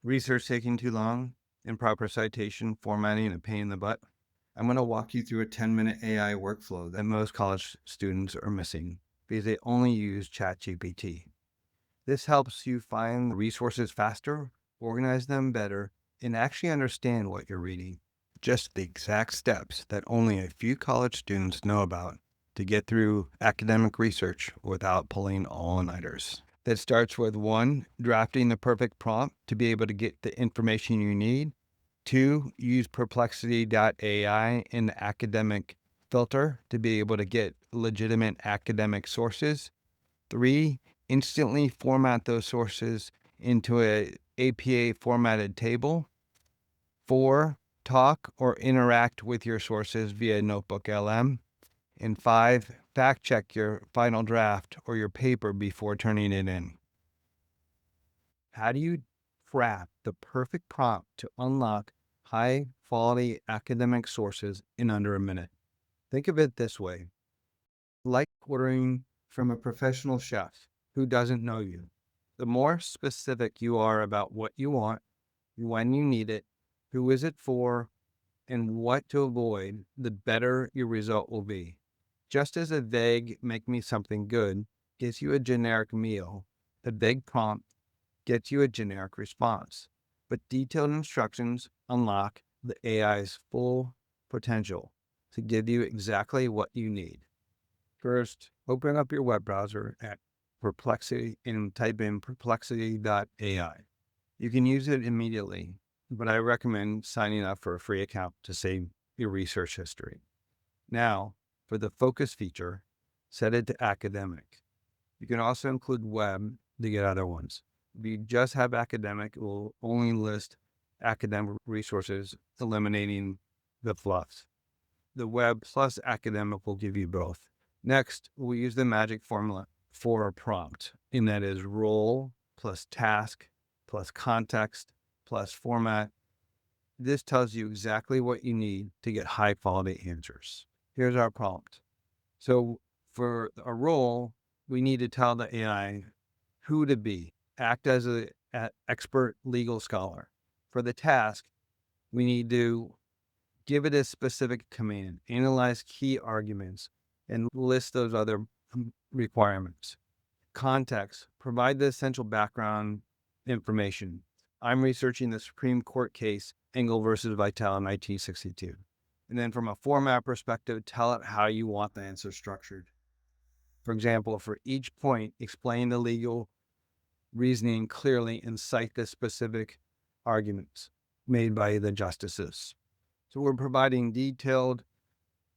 Research taking too long, improper citation, formatting, a pain in the butt. I'm going to walk you through a 10-minute AI workflow that most college students are missing because they only use ChatGPT. This helps you find resources faster, organize them better, and actually understand what you're reading. Just the exact steps that only a few college students know about to get through academic research without pulling all-nighters. That starts with 1, drafting the perfect prompt to be able to get the information you need. 2, use Perplexity.ai in the academic filter to be able to get legitimate academic sources. 3, instantly format those sources into a APA formatted table. 4, talk or interact with your sources via NotebookLM. And 5, fact check your final draft or your paper before turning it in. How do you craft the perfect prompt to unlock high quality academic sources in under a minute? Think of it this way, like ordering from a professional chef who doesn't know you. The more specific you are about what you want, when you need it, who is it for, and what to avoid, the better your result will be. Just as a vague "make me something good" gives you a generic meal, the vague prompt gets you a generic response. But detailed instructions unlock the AI's full potential to give you exactly what you need. First, open up your web browser at Perplexity and type in perplexity.ai. You can use it immediately, but I recommend signing up for a free account to save your research history. Now, for the focus feature, set it to academic. You can also include web to get other ones. If you just have academic, it will only list academic resources, eliminating the fluffs. The web plus academic will give you both. Next, we use the magic formula for a prompt, and that is role plus task plus context plus format. This tells you exactly what you need to get high quality answers. Here's our prompt. So for a role, we need to tell the AI who to be, act as an expert legal scholar. For the task, we need to give it a specific command, analyze key arguments, and list those other requirements. Context, provide the essential background information. I'm researching the Supreme Court case, Engel versus Vitale in 1962. And then from a format perspective, tell it how you want the answer structured. For example, for each point, explain the legal reasoning clearly and cite the specific arguments made by the justices. So we're providing detailed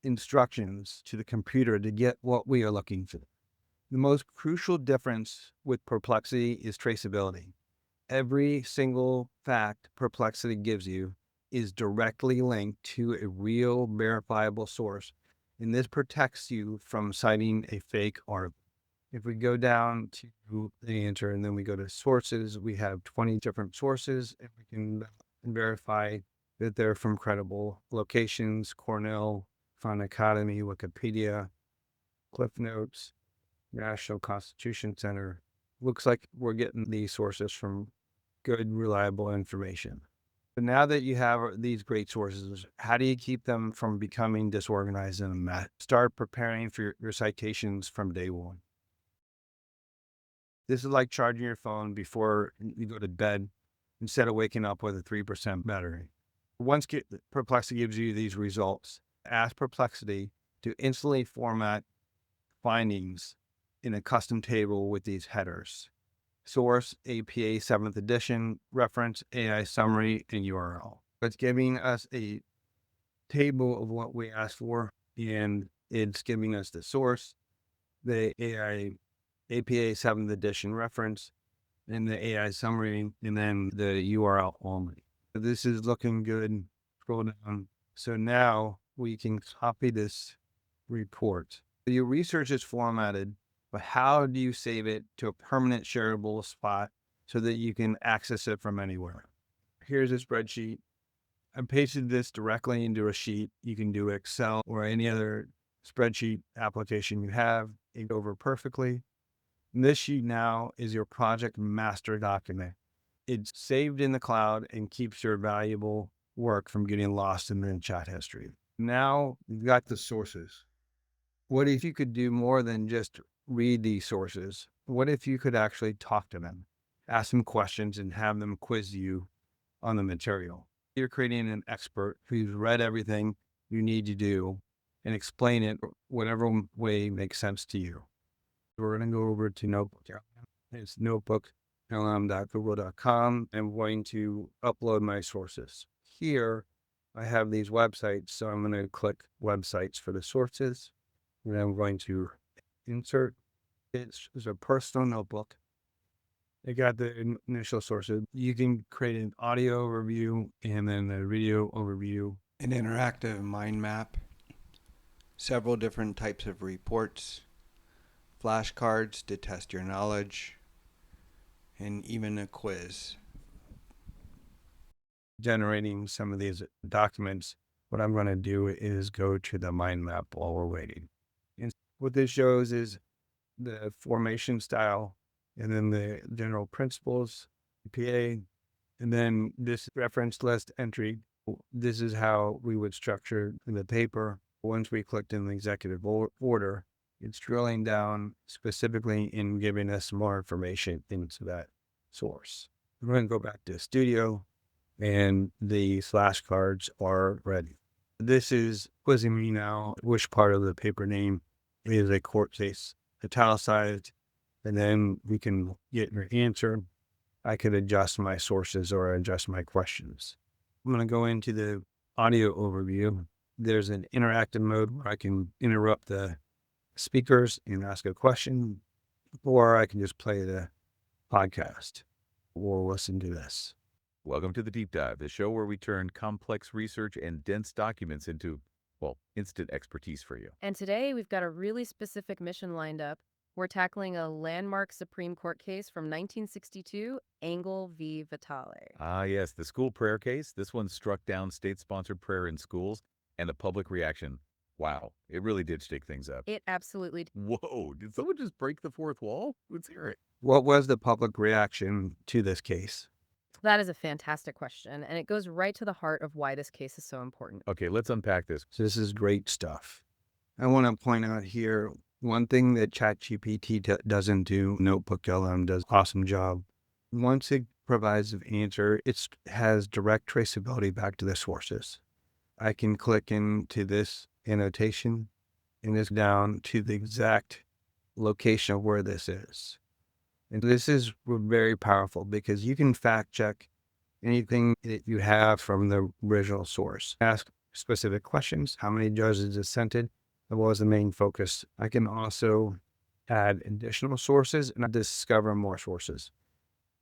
instructions to the computer to get what we are looking for. The most crucial difference with Perplexity is traceability. Every single fact Perplexity gives you is directly linked to a real verifiable source, and this protects you from citing a fake article. If we go down to the answer and then we go to sources, we have 20 different sources, and we can verify that they're from credible locations: Cornell, Khan Academy, Wikipedia, Cliff Notes, National Constitution Center. Looks like we're getting these sources from good, reliable information. But now that you have these great sources, how do you keep them from becoming disorganized and a mess? Start preparing for your citations from day one. This is like charging your phone before you go to bed instead of waking up with a 3% battery. Once Perplexity gives you these results, ask Perplexity to instantly format findings in a custom table with these headers: source, APA 7th edition, reference, AI summary, and URL. It's giving us a table of what we asked for, and it's giving us the source, the AI APA 7th edition reference, and the AI summary, and then the URL only. This is looking good. Scroll down. So now we can copy this report. Your research is formatted, but how do you save it to a permanent shareable spot so that you can access it from anywhere? Here's a spreadsheet. I pasted this directly into a sheet. You can do Excel or any other spreadsheet application you have. It over perfectly. And this sheet now is your project master document. It's saved in the cloud and keeps your valuable work from getting lost in the chat history. Now you've got the sources. What if you could do more than just read these sources? What if you could actually talk to them, ask them questions, and have them quiz you on the material? You're creating an expert who's read everything you need to do and explain it whatever way makes sense to you. We're going to go over to NotebookLM. It's notebooklm.google.com. I'm going to upload my sources. Here, I have these websites, so I'm going to click websites for the sources. And I'm going to insert. It's a personal notebook. It got the initial sources. You can create an audio overview and then a video overview, an interactive mind map, several different types of reports, flashcards to test your knowledge, and even a quiz. Generating some of these documents, what I'm going to do is go to the mind map while we're waiting. And what this shows is the formation style, and then the general principles, PA, and then this reference list entry. This is how we would structure the paper. Once we clicked in the executive order, it's drilling down specifically in giving us more information into that source. We're going to go back to Studio, and the flashcards are ready. This is quizzing me now which part of the paper name is a court case, italicized, and then we can get your answer. I could adjust my sources or adjust my questions. I'm going to go into the audio overview. There's an interactive mode where I can interrupt the speakers and ask a question, or I can just play the podcast or listen to this. Welcome to the Deep Dive, the show where we turn complex research and dense documents into, well, instant expertise for you. And today we've got a really specific mission lined up. We're tackling a landmark Supreme Court case from 1962, Engel v. Vitale. Ah, yes, the school prayer case. This one struck down state-sponsored prayer in schools, and the public reaction. Wow, it really did shake things up. It absolutely did. Whoa, did someone just break the fourth wall? Let's hear it. What was the public reaction to this case? That is a fantastic question, and it goes right to the heart of why this case is so important. Okay, let's unpack this. So this is great stuff. I want to point out here one thing that ChatGPT doesn't do. NotebookLM does an awesome job. Once it provides an answer, it has direct traceability back to the sources. I can click into this annotation and this down to the exact location of where this is. And this is very powerful because you can fact check anything that you have from the original source. Ask specific questions. How many judges dissented? That was the main focus. I can also add additional sources and discover more sources.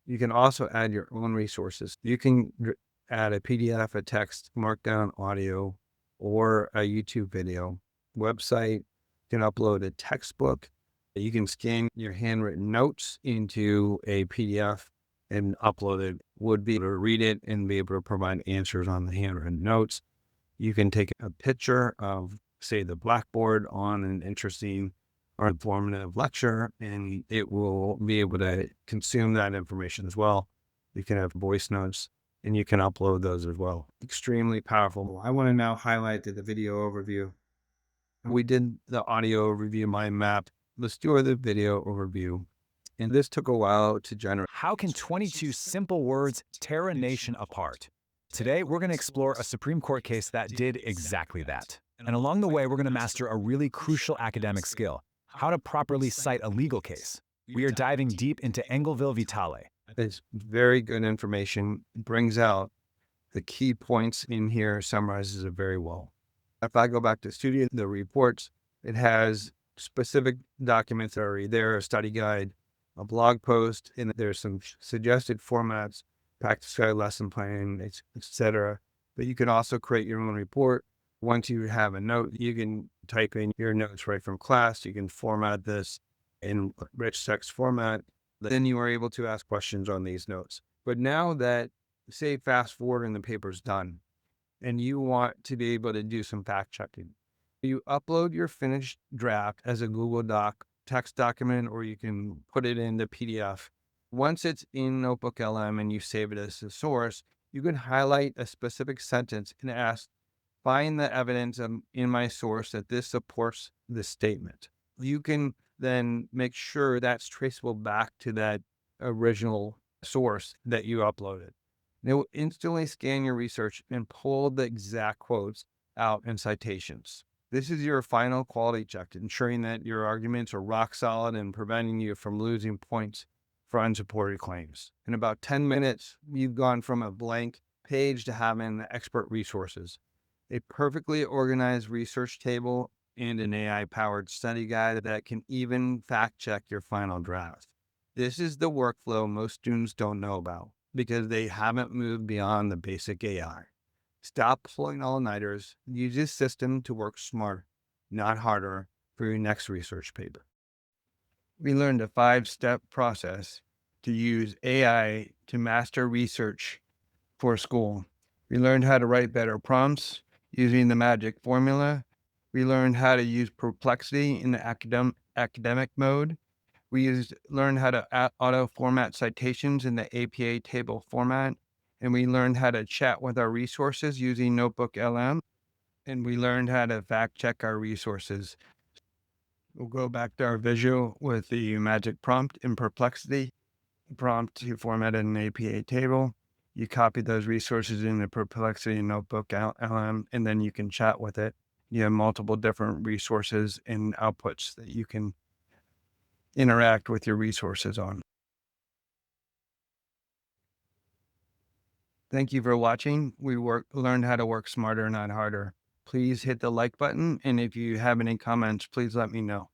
You can also add your own resources. You can add a PDF, a text, markdown audio, or a YouTube video. Website, you can upload a textbook. You can scan your handwritten notes into a PDF and upload it. Would be able to read it and be able to provide answers on the handwritten notes. You can take a picture of, say, the blackboard on an interesting or informative lecture, and it will be able to consume that information as well. You can have voice notes, and you can upload those as well. Extremely powerful. I want to now highlight the video overview. We did the audio overview, mind map. Let's do the video overview. And this took a while to generate. How can 22 simple words tear a nation apart? Today, we're going to explore a Supreme Court case that did exactly that. And along the way, we're going to master a really crucial academic skill: how to properly cite a legal case. We are diving deep into Engel v. Vitale. It's very good information. It brings out the key points in here, summarizes it very well. If I go back to Studio, the reports, it has specific documents that are already there, a study guide, a blog post, and there's some suggested formats, practice guide, lesson plan, etc. But you can also create your own report. Once you have a note, you can type in your notes right from class. You can format this in rich text format. Then you are able to ask questions on these notes. But now that, say, fast forward and the paper's done, and you want to be able to do some fact checking, you upload your finished draft as a Google Doc text document, or you can put it in the PDF. Once it's in NotebookLM and you save it as a source, you can highlight a specific sentence and ask, find the evidence in my source that this supports this statement. You can then make sure that's traceable back to that original source that you uploaded. It will instantly scan your research and pull the exact quotes out in citations. This is your final quality check, ensuring that your arguments are rock solid and preventing you from losing points for unsupported claims. In about 10 minutes, you've gone from a blank page to having expert resources, a perfectly organized research table, and an AI-powered study guide that can even fact-check your final draft. This is the workflow most students don't know about because they haven't moved beyond the basic AI. Stop pulling all-nighters. Use this system to work smarter, not harder, for your next research paper. We learned a 5-step process to use AI to master research for school. We learned how to write better prompts using the magic formula. We learned how to use Perplexity in the academic mode. We learned how to auto-format citations in the APA table format. And we learned how to chat with our resources using NotebookLM. And we learned how to fact-check our resources. We'll go back to our visual with the magic prompt in Perplexity. Prompt to format an APA table. You copy those resources in the Perplexity Notebook LM, and then you can chat with it. You have multiple different resources and outputs that you can interact with your resources on. Thank you for watching. We learned how to work smarter, not harder. Please hit the like button, and if you have any comments, please let me know.